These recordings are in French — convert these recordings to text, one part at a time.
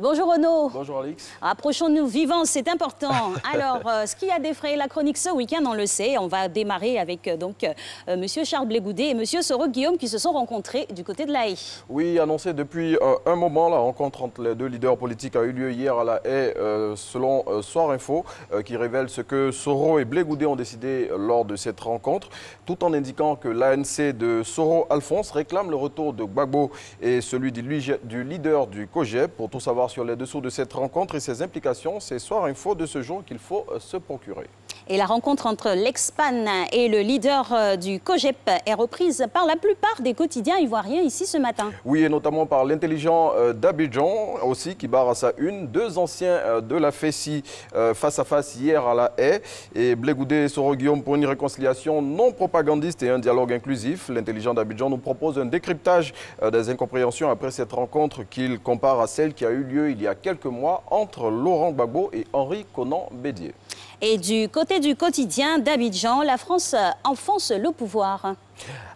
Bonjour Renaud. Bonjour Alix. Approchons-nous vivants, c'est important. Alors, ce qui a défrayé la chronique ce week-end, on le sait. On va démarrer avec Monsieur Charles Blé Goudet et Monsieur Soro Guillaume qui se sont rencontrés du côté de La Haye. Oui, annoncé depuis un moment, la rencontre entre les deux leaders politiques a eu lieu hier à La Haye, selon Soir Info, qui révèle ce que Soro et Blé Goudet ont décidé lors de cette rencontre, tout en indiquant que l'ANC de Soro Alphonse réclame le retour de Gbagbo et celui du leader du COJEP. Pour tout savoir sur les dessous de cette rencontre et ses implications, c'est Soir Info de ce jour qu'il faut se procurer. Et la rencontre entre l'ex-PAN et le leader du COJEP est reprise par la plupart des quotidiens ivoiriens ici ce matin. Oui, et notamment par l'intelligent d'Abidjan aussi, qui barre à sa une. Deux anciens de la FECI face à face hier à La Haye. Et Blé Goudet et Soro Guillaume pour une réconciliation non propagandiste et un dialogue inclusif. L'intelligent d'Abidjan nous propose un décryptage des incompréhensions après cette rencontre qu'il compare à celle qui a eu lieu il y a quelques mois entre Laurent Gbagbo et Henri Konan Bédié. Et du côté du quotidien d'Abidjan, la France enfonce le pouvoir.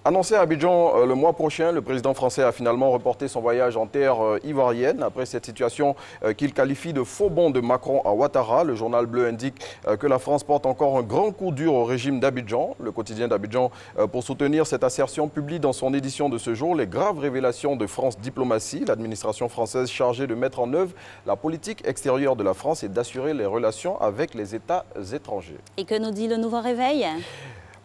Annoncé à Abidjan le mois prochain, le président français a finalement reporté son voyage en terre ivoirienne. Après cette situation qu'il qualifie de faux bond de Macron à Ouattara, le journal Bleu indique que la France porte encore un grand coup dur au régime d'Abidjan. Le quotidien d'Abidjan, pour soutenir cette assertion, publie dans son édition de ce jour les graves révélations de France Diplomatie, l'administration française chargée de mettre en œuvre la politique extérieure de la France et d'assurer les relations avec les États étrangers. Et que nous dit le nouveau réveil ?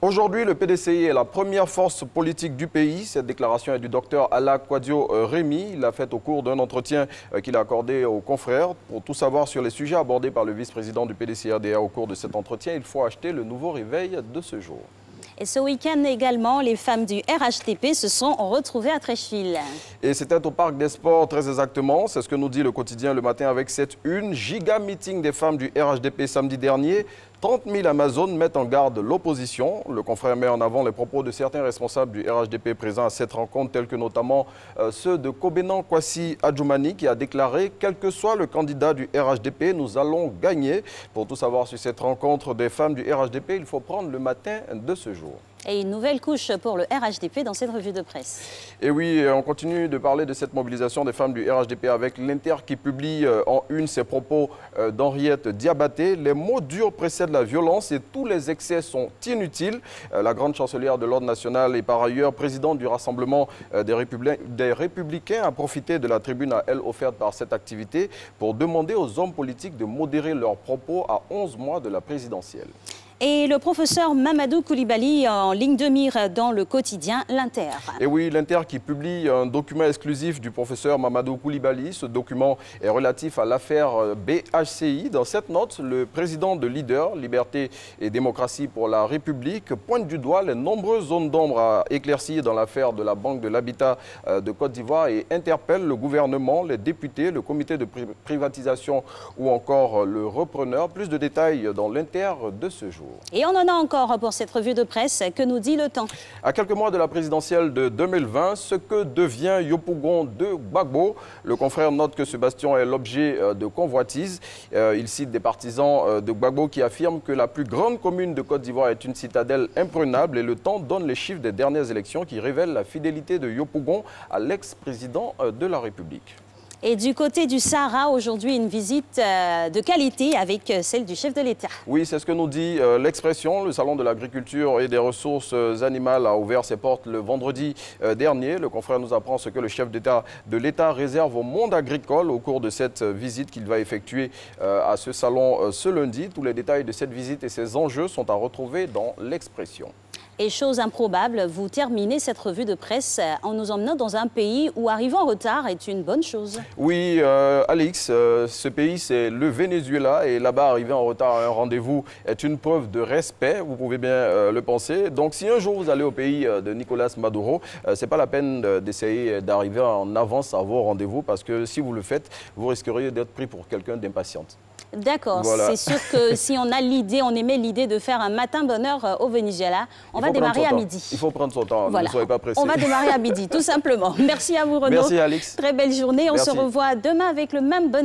Aujourd'hui, le PDCI est la première force politique du pays. Cette déclaration est du docteur Alla Kwadio Rémy. Il l'a faite au cours d'un entretien qu'il a accordé aux confrères. Pour tout savoir sur les sujets abordés par le vice-président du PDCI-RDA au cours de cet entretien, il faut acheter le nouveau réveil de ce jour. Et ce week-end également, les femmes du RHDP se sont retrouvées à Treichville. Et c'était au Parc des Sports, très exactement. C'est ce que nous dit le quotidien le matin avec cette une. Giga meeting des femmes du RHDP samedi dernier. 30 000 Amazones mettent en garde l'opposition. Le confrère met en avant les propos de certains responsables du RHDP présents à cette rencontre, tels que notamment ceux de Kobenan Kwasi Adjoumani, qui a déclaré « Quel que soit le candidat du RHDP, nous allons gagner ». Pour tout savoir sur cette rencontre des femmes du RHDP, il faut prendre le matin de ce jour. Et une nouvelle couche pour le RHDP dans cette revue de presse. Et oui, on continue de parler de cette mobilisation des femmes du RHDP avec l'Inter qui publie en une ses propos d'Henriette Diabaté. Les mots durs précèdent la violence et tous les excès sont inutiles. La grande chancelière de l'Ordre national et par ailleurs présidente du Rassemblement des Républicains a profité de la tribune à elle offerte par cette activité pour demander aux hommes politiques de modérer leurs propos à 11 mois de la présidentielle. Et le professeur Mamadou Koulibaly en ligne de mire dans le quotidien L'Inter. Et oui, l'Inter qui publie un document exclusif du professeur Mamadou Koulibaly. Ce document est relatif à l'affaire BHCI. Dans cette note, le président de Leader, Liberté et Démocratie pour la République, pointe du doigt les nombreuses zones d'ombre à éclaircir dans l'affaire de la Banque de l'Habitat de Côte d'Ivoire et interpelle le gouvernement, les députés, le comité de privatisation ou encore le repreneur. Plus de détails dans l'Inter de ce jour. Et on en a encore pour cette revue de presse. Que nous dit le temps? À quelques mois de la présidentielle de 2020, ce que devient Yopougon de Gbagbo. Le confrère note que ce bastion est l'objet de convoitises. Il cite des partisans de Gbagbo qui affirment que la plus grande commune de Côte d'Ivoire est une citadelle imprenable. Et le temps donne les chiffres des dernières élections qui révèlent la fidélité de Yopougon à l'ex-président de la République. Et du côté du Sahara, aujourd'hui, une visite de qualité avec celle du chef de l'État. Oui, c'est ce que nous dit l'expression. Le Salon de l'agriculture et des ressources animales a ouvert ses portes le vendredi dernier. Le confrère nous apprend ce que le chef d'État de l'État réserve au monde agricole au cours de cette visite qu'il va effectuer à ce salon ce lundi. Tous les détails de cette visite et ses enjeux sont à retrouver dans l'expression. Et chose improbable, vous terminez cette revue de presse en nous emmenant dans un pays où arriver en retard est une bonne chose. Oui, Alix, ce pays c'est le Venezuela et là-bas arriver en retard à un rendez-vous est une preuve de respect, vous pouvez bien le penser. Donc si un jour vous allez au pays de Nicolas Maduro, c'est pas la peine d'essayer d'arriver en avance à vos rendez-vous parce que si vous le faites, vous risqueriez d'être pris pour quelqu'un d'impatiente. D'accord, voilà. C'est sûr que si on a l'idée, on émet l'idée de faire un matin bonheur au Venezuela, on va démarrer à midi. Il faut prendre son temps, voilà. Ne soyez pas pressés. On va démarrer à midi, tout simplement. Merci à vous Renaud. Merci Alix. Très belle journée, on se revoit demain avec le même bonheur.